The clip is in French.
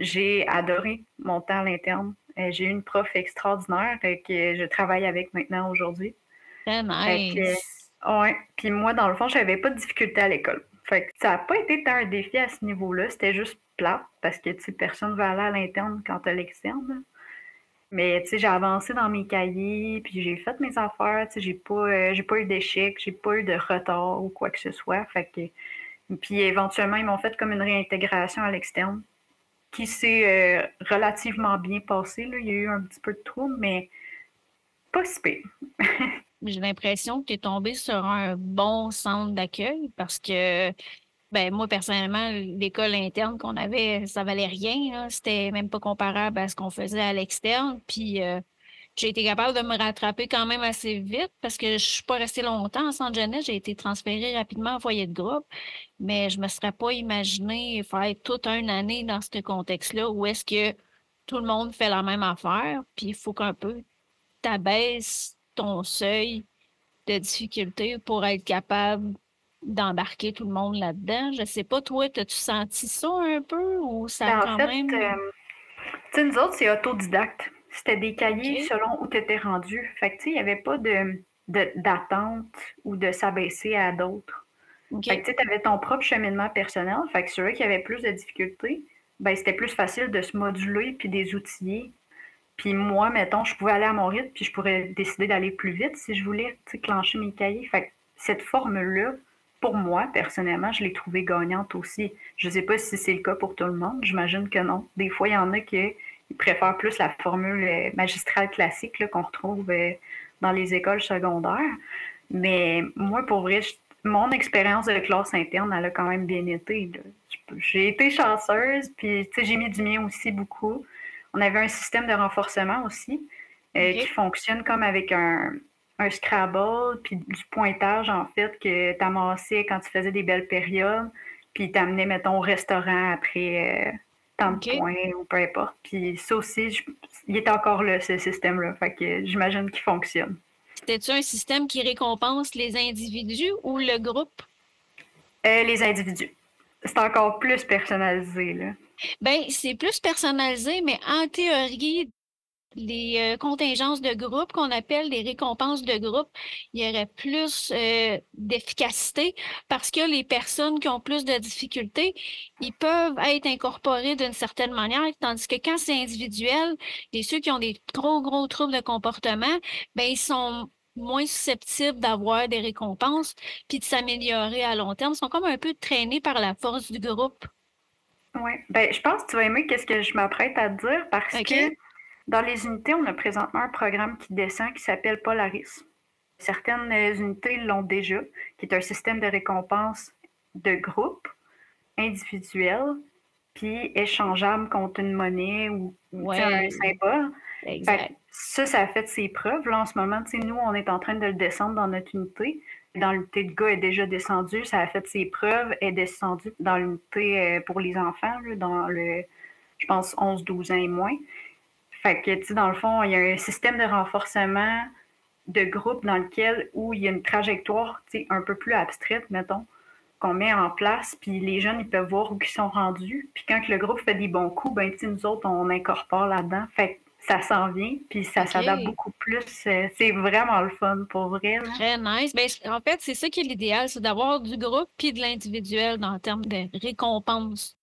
J'ai adoré mon temps à l'interne. J'ai eu une prof extraordinaire que je travaille avec maintenant aujourd'hui. Très Fait que, nice. ouais. Puis moi, dans le fond, j'avais pas de difficulté à l'école. Fait que ça n'a pas été tant un défi à ce niveau-là. C'était juste plat parce que, tu sais, personne va aller à l'interne quand t'as l'externe, là. Mais, tu sais, j'ai avancé dans mes cahiers, puis j'ai fait mes affaires. Tu sais, j'ai pas eu d'échec, j'ai pas eu de retard ou quoi que ce soit. Fait que, puis éventuellement, ils m'ont fait comme une réintégration à l'externe qui s'est relativement bien passée, là. Il y a eu un petit peu de trouble, mais pas si pire. J'ai l'impression que tu es tombé sur un bon centre d'accueil parce que, ben, moi, personnellement, l'école interne qu'on avait, ça valait rien, là. C'était même pas comparable à ce qu'on faisait à l'externe. Puis, j'ai été capable de me rattraper quand même assez vite parce que je suis pas restée longtemps en centre jeunesse. J'ai été transférée rapidement en foyer de groupe, mais je me serais pas imaginé faire toute une année dans ce contexte-là où est-ce que tout le monde fait la même affaire, puis il faut qu'un peu t'abaisses ton seuil de difficulté pour être capable d'embarquer tout le monde là-dedans. Je sais pas, toi, t'as-tu senti ça un peu ou ça a Ben, en quand fait, même... tu sais, nous autres, c'est autodidacte. C'était des cahiers OK, selon où tu étais rendu. Fait que, tu sais, il n'y avait pas d'attente ou de s'abaisser à d'autres. Fait OK, que, tu sais, tu avais ton propre cheminement personnel. Fait que ceux qui avaient plus de difficultés, ben, c'était plus facile de se moduler puis des outiller. Puis moi, mettons, je pouvais aller à mon rythme puis je pourrais décider d'aller plus vite si je voulais, tu sais, clencher mes cahiers. Fait que cette formule-là, pour moi, personnellement, je l'ai trouvée gagnante aussi. Je sais pas si c'est le cas pour tout le monde. J'imagine que non. Des fois, il y en a qui préfèrent plus la formule magistrale classique là, qu'on retrouve dans les écoles secondaires. Mais moi, pour vrai, mon expérience de classe interne, elle a quand même bien été, là. J'ai été chanceuse, puis tu sais, j'ai mis du mien aussi beaucoup. On avait un système de renforcement aussi qui OK. fonctionne comme avec un Scrabble, puis du pointage en fait que tu amassais quand tu faisais des belles périodes, puis t'amenais, mettons, au restaurant après tant de OK. points ou peu importe. Puis ça aussi, il est encore là, ce système-là. Fait que j'imagine qu'il fonctionne. C'était-tu un système qui récompense les individus ou le groupe? Les individus. C'est encore plus personnalisé, là. Ben, c'est plus personnalisé, mais en théorie, les contingences de groupe qu'on appelle les récompenses de groupe, il y aurait plus d'efficacité parce que les personnes qui ont plus de difficultés, ils peuvent être incorporés d'une certaine manière, tandis que quand c'est individuel, et ceux qui ont des gros troubles de comportement, ben ils sont moins susceptibles d'avoir des récompenses puis de s'améliorer à long terme. Ils sont comme un peu traînés par la force du groupe. Oui. Ben, je pense que tu vas aimer qu'est-ce que je m'apprête à te dire parce OK? que dans les unités, on a présentement un programme qui descend qui s'appelle Polaris. Certaines unités l'ont déjà, qui est un système de récompense de groupe, individuel, puis échangeable contre une monnaie ou un Ouais, symbole. Fait que exact. ça a fait ses preuves. Là, en ce moment, nous, on est en train de le descendre dans notre unité. Dans l'unité de gars, elle est déjà descendue. Ça a fait ses preuves. Elle est descendue dans l'unité pour les enfants, là, dans le, je pense, 11-12 ans et moins. Fait que, tu sais, dans le fond, il y a un système de renforcement de groupe dans lequel où il y a une trajectoire, tu sais, un peu plus abstraite, mettons, qu'on met en place, puis les jeunes, ils peuvent voir où ils sont rendus. Puis quand le groupe fait des bons coups, ben, tu sais, nous autres, on incorpore là-dedans. Fait que ça s'en vient, puis ça s'adapte OK. beaucoup plus. C'est vraiment le fun, pour vrai, là. Très nice. Ben, en fait, c'est ça qui est l'idéal, c'est d'avoir du groupe puis de l'individuel dans le terme de récompense.